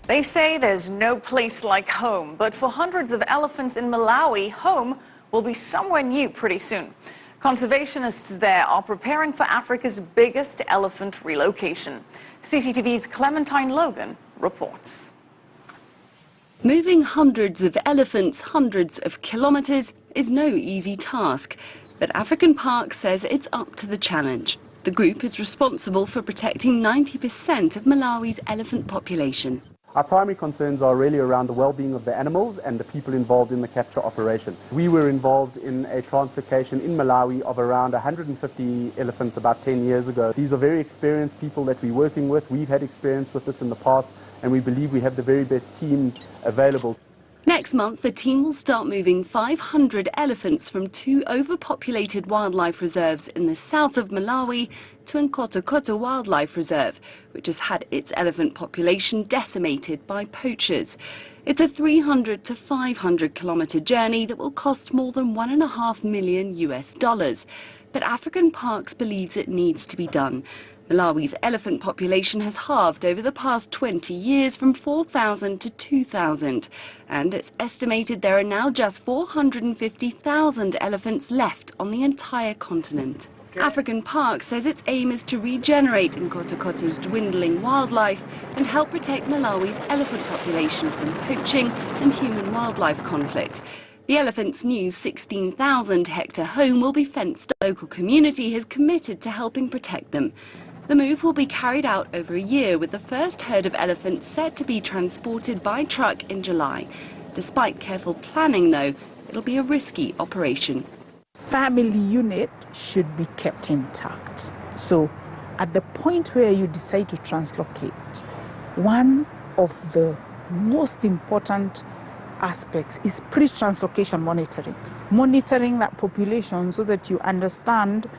They say there's no place like home, but for hundreds of elephants in Malawi, home will be somewhere new pretty soon. Conservationists there are preparing for Africa's biggest elephant relocation. CCTV's Clementine Logan reports. Moving hundreds of elephants hundreds of kilometers is no easy task, but African Park says it's up to the challenge. The group is responsible for protecting 90% of Malawi's elephant population. Our primary concerns are really around the well-being of the animals and the people involved in the capture operation. We were involved in a translocation in Malawi of around 150 elephants about 10 years ago. These are very experienced people that we're working with. We've had experience with this in the past, and we believe we have the very best team available. Next month, the team will start moving 500 elephants from 2 overpopulated wildlife reserves in the south of Malawi to Nkotokota Wildlife Reserve, which has had its elephant population decimated by poachers. It's a 300 to 500 kilometer journey that will cost more than $1.5 million. But African Parks believes it needs to be done. Malawi's elephant population has halved over the past 20 years from 4,000 to 2,000, and it's estimated there are now just 450,000 elephants left on the entire continent. African Park says its aim is to regenerate Nkotokoto's dwindling wildlife and help protect Malawi's elephant population from poaching and human-wildlife conflict. The elephant's new 16,000-hectare home will be fenced. The local community has committed to helping protect them. The move will be carried out over a year, with the first herd of elephants set to be transported by truck in July. Despite careful planning, though, it'll be a risky operation. Family unit should be kept intact. So at the point where you decide to translocate, one of the most important aspects is pre-translocation monitoring. Monitoring that population so that you understand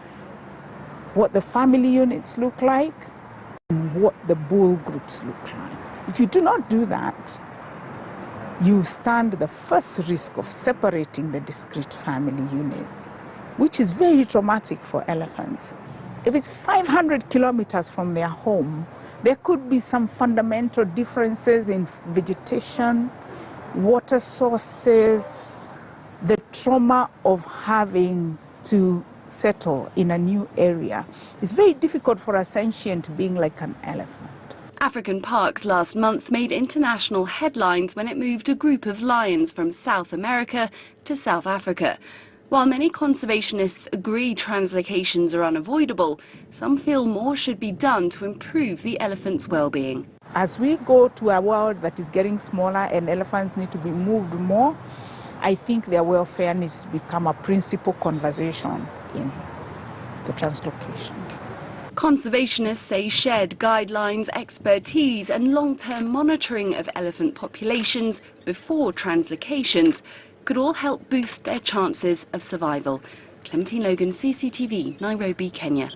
what the family units look like and what the bull groups look like. If you do not do that, you stand the first risk of separating the discrete family units, which is very traumatic for elephants. If it's 500 kilometers from their home, there could be some fundamental differences in vegetation, water sources, the trauma of having to settle in a new area. It's very difficult for a sentient being like an elephant. African Parks last month made international headlines when it moved a group of lions from South America to South Africa. While many conservationists agree translocations are unavoidable, some feel more should be done to improve the elephants' well-being. As we go to a world that is getting smaller and elephants need to be moved more, I think their welfare needs to become a principal conversation in the translocations. Conservationists say shared guidelines, expertise and long-term monitoring of elephant populations before translocations could all help boost their chances of survival. Clementine Logan, CCTV, Nairobi, Kenya.